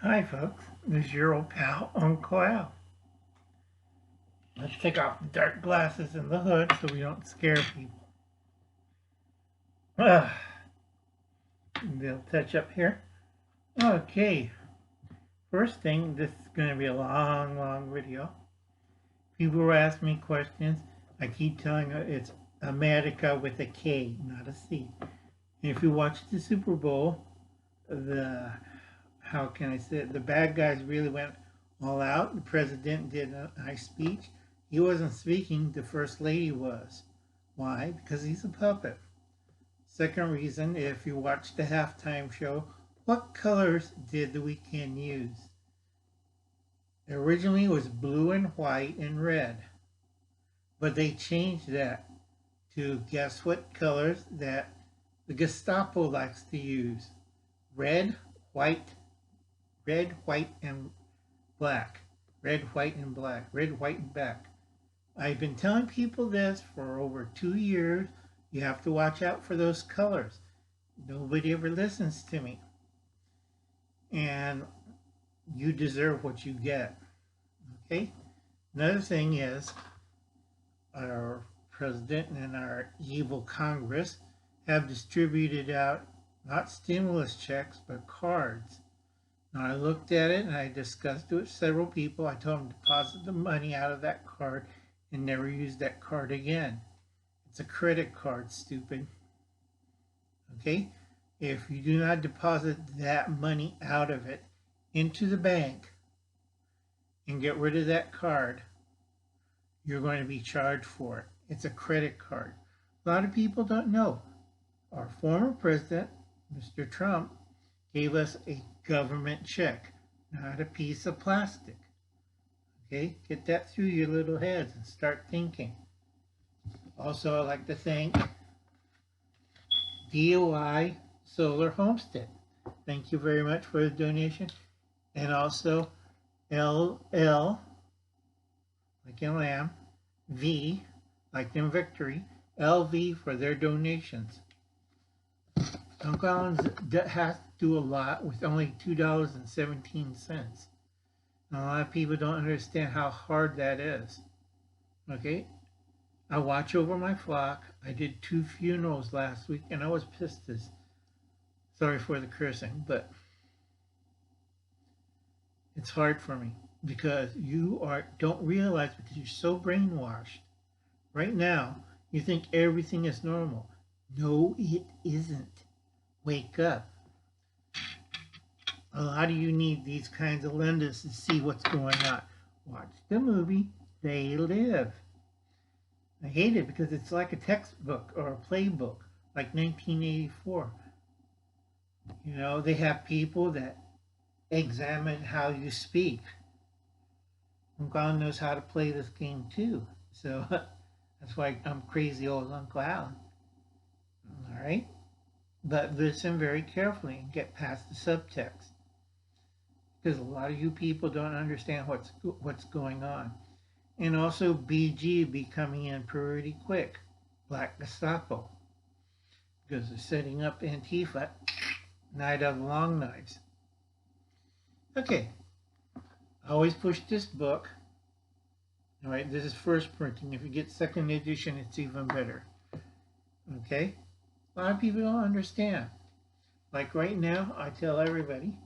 Hi folks, this is your old pal, Uncle Al. Let's take off the dark glasses and the hood so we don't scare people. They'll touch up here. Okay, first thing, this is going to be a long video. People will ask me questions. I keep telling them it's America with a K, not a C. And if you watch the Super Bowl, how can I say it? The bad guys really went all out. The president did a nice speech. He wasn't speaking, the first lady was. Why? Because he's a puppet. Second reason, if you watch the halftime show, what colors did The Weeknd use? Originally it was blue and white and red. But they changed that to guess what colors that the Gestapo likes to use. Red, white, and black. Red, white, and black. Red, white, and black. I've been telling people this for over 2 years. You have to watch out for those colors. Nobody ever listens to me. And you deserve what you get. Okay? Another thing is our president and our evil Congress have distributed out not stimulus checks, but cards. Now I looked at it and I discussed it with several people. I told them to deposit the money out of that card and never use that card again. It's a credit card, stupid. Okay? If you do not deposit that money out of it into the bank and get rid of that card, you're going to be charged for it. It's a credit card. A lot of people don't know. Our former president, Mr. Trump, gave us a government check, not a piece of plastic. Okay, get that through your little heads and start thinking. Also, I'd like to thank DOI Solar Homestead. Thank you very much for the donation. And also LL, like in lamb, V, like in victory, LV for their donations. Uncle Alan has to do a lot with only $2.17. And a lot of people don't understand how hard that is. Okay? I watch over my flock. I did 2 funerals last week and I was pissed as, sorry for the cursing, but it's hard for me because you don't realize because you're so brainwashed. Right now, you think everything is normal. No, it isn't. Wake up. A lot of you need these kinds of lenses to see what's going on. Watch the movie They Live. I hate it because it's like a textbook or a playbook, like 1984. You know, they have people that examine how you speak. And God knows how to play this game too. So that's why I'm crazy old Uncle Alan. All right? But listen very carefully and get past the subtext. Because a lot of you people don't understand what's going on. And also BG be coming in pretty quick. Black Gestapo. Because they're setting up Antifa. Night of the Long Knives. Okay. I always push this book. All right, this is first printing. If you get second edition, it's even better. Okay? A lot of people don't understand. Like right now, I tell everybody,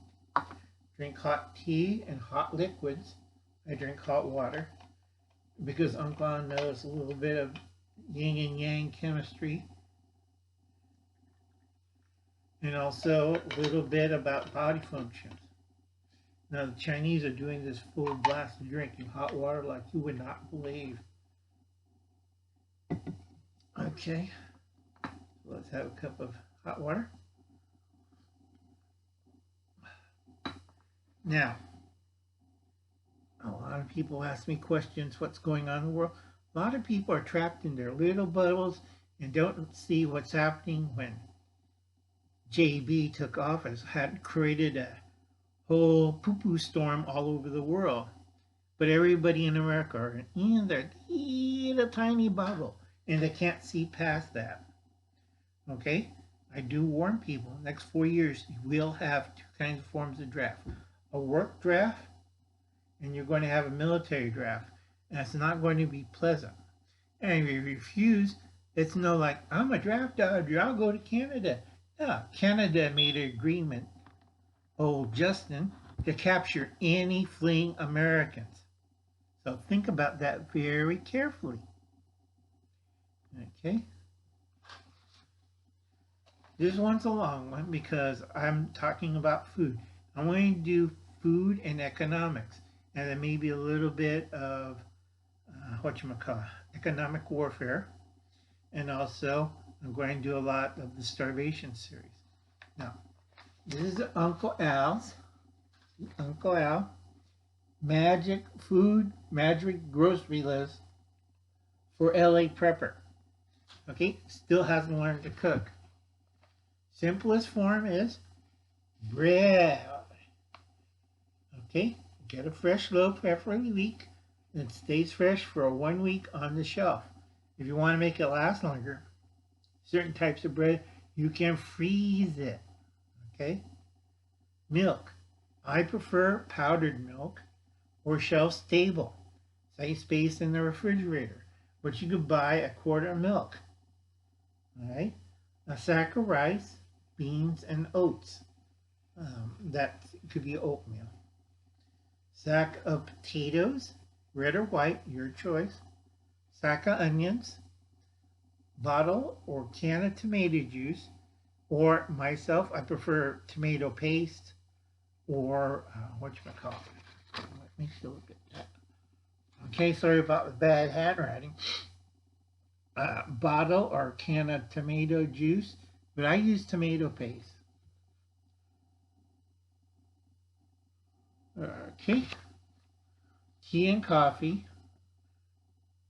drink hot tea and hot liquids. I drink hot water because Uncle Alan knows a little bit of yin and yang chemistry and also a little bit about body functions. Now the Chinese are doing this full blast of drinking hot water like you would not believe. Okay, let's have a cup of hot water. Now, a lot of people ask me questions, what's going on in the world? A lot of people are trapped in their little bubbles and don't see what's happening when JB took office, had created a whole poo-poo storm all over the world. But everybody in America are in their little tiny bubble and they can't see past that. Okay? I do warn people, next 4 years, you will have 2 kinds of forms of draft. a work draft and you're going to have a military draft. And it's not going to be pleasant. And if you refuse, it's no like, I'm a draft dodger, I'll go to Canada. No, Canada made an agreement, old Justin, to capture any fleeing Americans. So think about that very carefully. Okay. This one's a long one because I'm talking about food. I'm going to do food and economics. And there may be a little bit of economic warfare. And also, I'm going to do a lot of the Starvation series. Now, this is Uncle Al's. Uncle Al. Magic food, magic grocery list for LA prepper. Okay, still hasn't learned to cook. Simplest form is bread. Okay, get a fresh loaf every week. It stays fresh for 1 week on the shelf. If you want to make it last longer, certain types of bread, you can freeze it. Okay? Milk. I prefer powdered milk or shelf stable. Safe space in the refrigerator. But you could buy a quart of milk. Alright? A sack of rice, beans, and oats. That could be oatmeal. Sack of potatoes, red or white, your choice. Sack of onions, bottle or can of tomato juice, or myself, I prefer tomato paste, or whatchamacallit. Let me look at that. Okay, sorry about the bad handwriting. Bottle or can of tomato juice, but I use tomato paste. Okay, tea and coffee,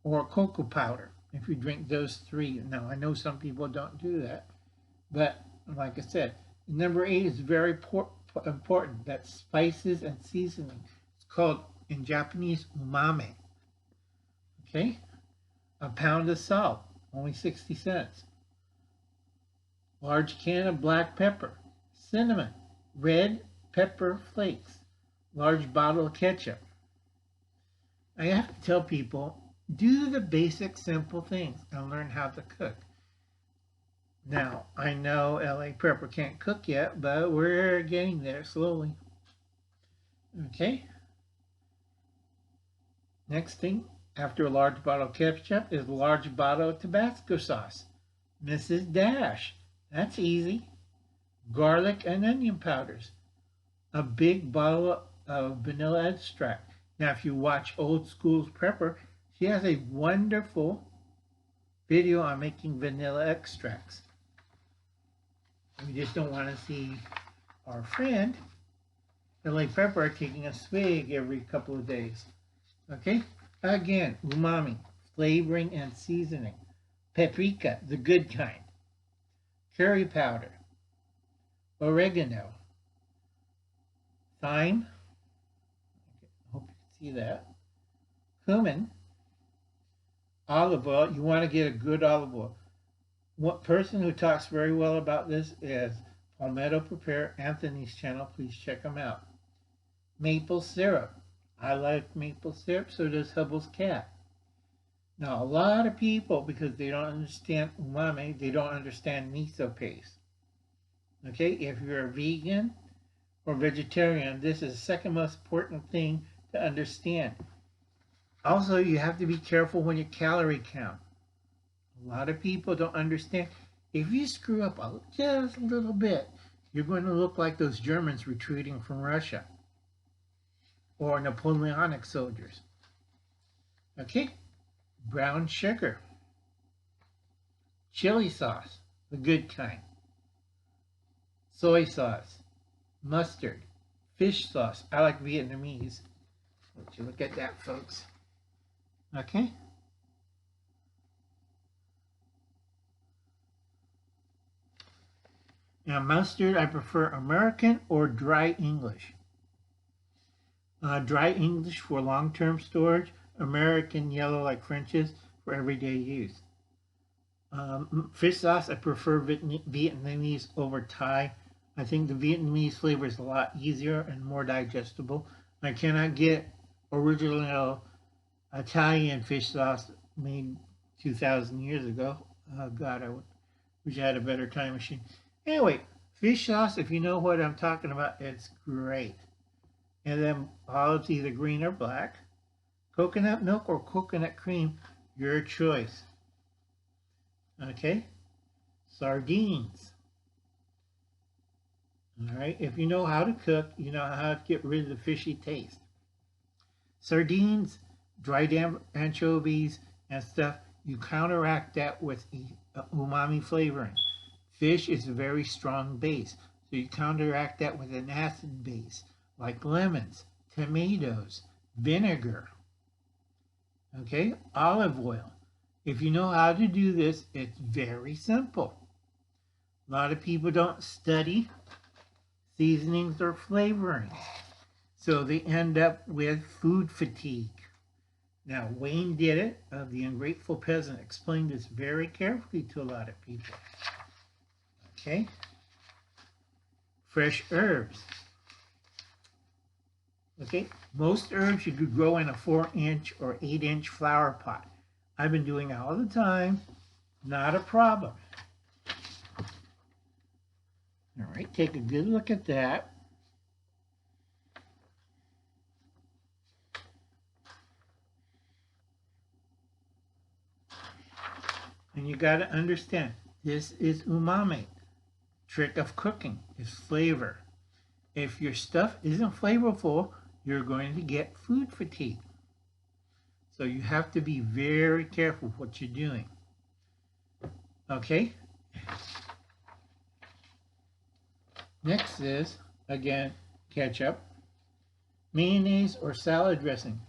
or cocoa powder, if you drink those three. Now, I know some people don't do that, but like I said, number 8 is very important. That's spices and seasoning. It's called, in Japanese, umami. Okay? A pound of salt, only 60 cents. Large can of black pepper. Cinnamon. Red pepper flakes. Large bottle of ketchup. I have to tell people, do the basic simple things and learn how to cook. Now, I know LA Prepper can't cook yet, but we're getting there slowly. Okay. Next thing, after a large bottle of ketchup, is a large bottle of Tabasco sauce. Mrs. Dash. That's easy. Garlic and onion powders. A big bottle of vanilla extract. Now, if you watch Old School's Prepper, she has a wonderful video on making vanilla extracts. We just don't want to see our friend, LA Prepper, taking a swig every couple of days. Okay? Again, umami, flavoring and seasoning. Paprika, the good kind. Curry powder. Oregano. Thyme. I hope you can see that. Cumin. Olive oil. You want to get a good olive oil. One person who talks very well about this is Palmetto Prepare, Anthony's channel. Please check him out. Maple syrup. I like maple syrup, so does Hubble's cat. Now, a lot of people, because they don't understand umami, they don't understand miso paste. Okay, if you're a vegan or vegetarian, this is the second most important thing to understand. Also, you have to be careful when you calorie count. A lot of people don't understand. If you screw up just a little bit, you're going to look like those Germans retreating from Russia or Napoleonic soldiers. Okay, brown sugar, chili sauce, the good kind, soy sauce, mustard, fish sauce. I like Vietnamese. Let you look at that, folks. Okay. Now, mustard, I prefer American or dry English. Dry English for long-term storage, American yellow like French's for everyday use. Fish sauce, I prefer Vietnamese over Thai I think the Vietnamese flavor is a lot easier and more digestible. I cannot get original Italian fish sauce made 2,000 years ago. Oh God, I wish I had a better time machine. Anyway, fish sauce, if you know what I'm talking about, it's great. And then olives either green or black. Coconut milk or coconut cream, your choice. Okay? Sardines. All right, if you know how to cook, you know how to get rid of the fishy taste. Sardines, dried anchovies, and stuff, you counteract that with umami flavoring. Fish is a very strong base, so you counteract that with an acid base like lemons, tomatoes, vinegar, okay, olive oil. If you know how to do this, it's very simple. A lot of people don't study seasonings or flavorings, so they end up with food fatigue. Now, Wayne did it, the ungrateful peasant, explained this very carefully to a lot of people. Okay? Fresh herbs. Okay? Most herbs you could grow in a 4-inch or 8-inch flower pot. I've been doing it all the time. Not a problem. All right, take a good look at that. And you got to understand, this is umami. Trick of cooking is flavor. If your stuff isn't flavorful, you're going to get food fatigue. So you have to be very careful what you're doing. Okay? Next is, again, ketchup, mayonnaise, or salad dressing.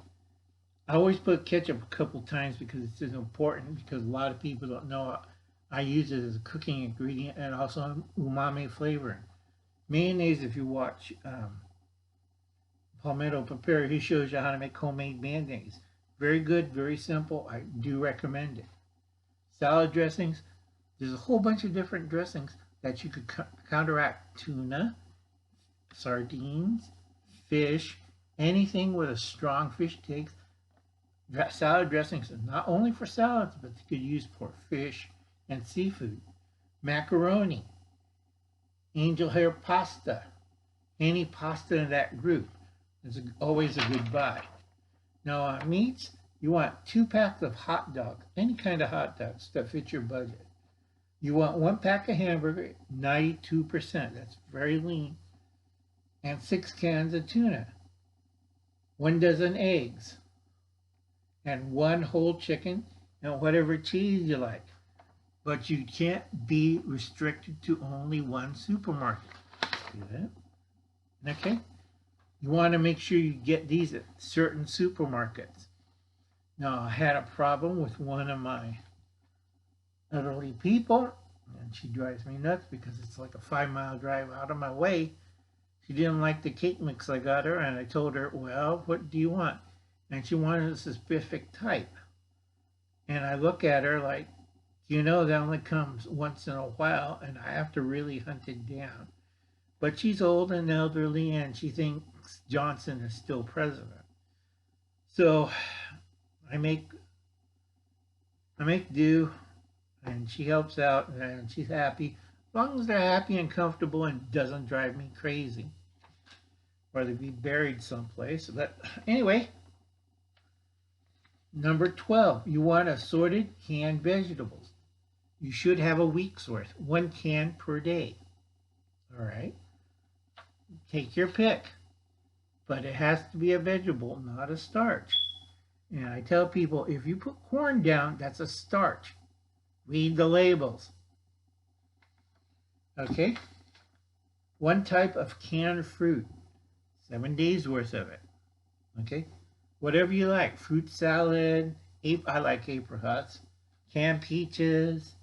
I always put ketchup a couple times because it's important, because a lot of people don't know I use it as a cooking ingredient and also umami flavoring. Mayonnaise, if you watch Palmetto Prepare, he shows you how to make homemade mayonnaise. Very good, very simple. I do recommend it. Salad dressings, there's a whole bunch of different dressings that you could counteract tuna, sardines, fish, anything with a strong fish taste. Salad dressings are not only for salads, but you could use for fish and seafood. Macaroni, angel hair pasta, any pasta in that group is always a good buy. Now on meats, you want 2 packs of hot dogs, any kind of hot dogs that fit your budget. You want 1 pack of hamburger, 92%, that's very lean, and 6 cans of tuna, 1 dozen eggs, and 1 whole chicken, and whatever cheese you like. But you can't be restricted to only one supermarket. See that? Okay? You want to make sure you get these at certain supermarkets. Now, I had a problem with one of my elderly people, and she drives me nuts because it's like a 5-mile drive out of my way. She didn't like the cake mix I got her, and I told her, well, what do you want? And she wanted a specific type. And I look at her like, you know, that only comes once in a while, and I have to really hunt it down. But she's old and elderly, and she thinks Johnson is still president. So I make do, and she helps out, and she's happy. As long as they're happy and comfortable and doesn't drive me crazy. Or they'd be buried someplace. But anyway, number 12, you want assorted canned vegetables. You should have a week's worth, 1 can per day. All right? Take your pick. But it has to be a vegetable, not a starch. And I tell people, if you put corn down, that's a starch. Read the labels. Okay? 1 type of canned fruit, 7 days worth of it. Okay? Whatever you like, fruit salad, I like apricots, canned peaches,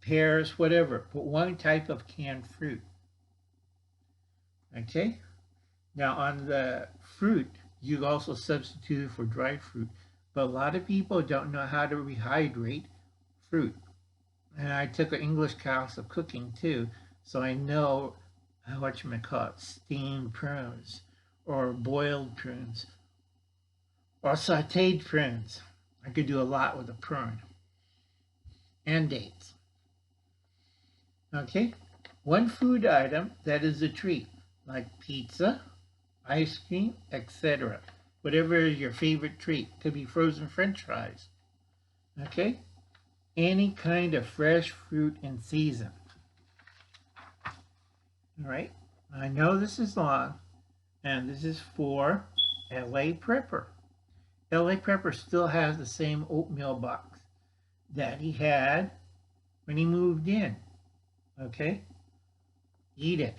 pears, whatever. But 1 type of canned fruit. Okay? Now on the fruit, you also substitute for dried fruit. But a lot of people don't know how to rehydrate fruit. And I took an English class of cooking too, so I know whatchamacallit, steamed prunes, or boiled prunes, or sauteed prunes. I could do a lot with a prune. And dates. Okay? One food item that is a treat, like pizza, ice cream, etc. Whatever is your favorite treat. Could be frozen french fries. Okay? Any kind of fresh fruit in season. All right? I know this is long, and this is for LA Prepper. LA Prepper still has the same oatmeal box that he had when he moved in. Okay? Eat it.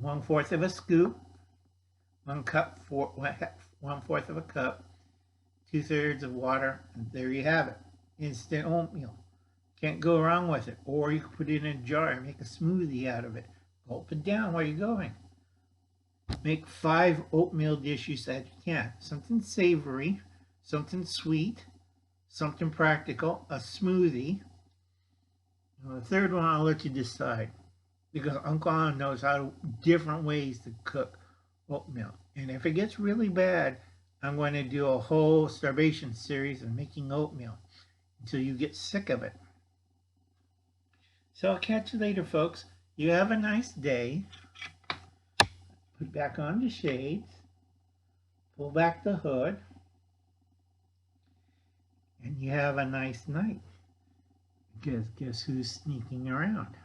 1/4 of a scoop, 1/4 of a cup, 2/3 of water, and there you have it. Instant oatmeal. Can't go wrong with it. Or you can put it in a jar and make a smoothie out of it. Gulp it down while you're going. Make 5 oatmeal dishes that you can. Something savory, something sweet, something practical, a smoothie. And the third one I'll let you decide, because Uncle Alan knows different ways to cook oatmeal. And if it gets really bad, I'm going to do a whole starvation series on making oatmeal until you get sick of it. So I'll catch you later, folks. You have a nice day. Put back on the shades. Pull back the hood. And you have a nice night. Guess who's sneaking around?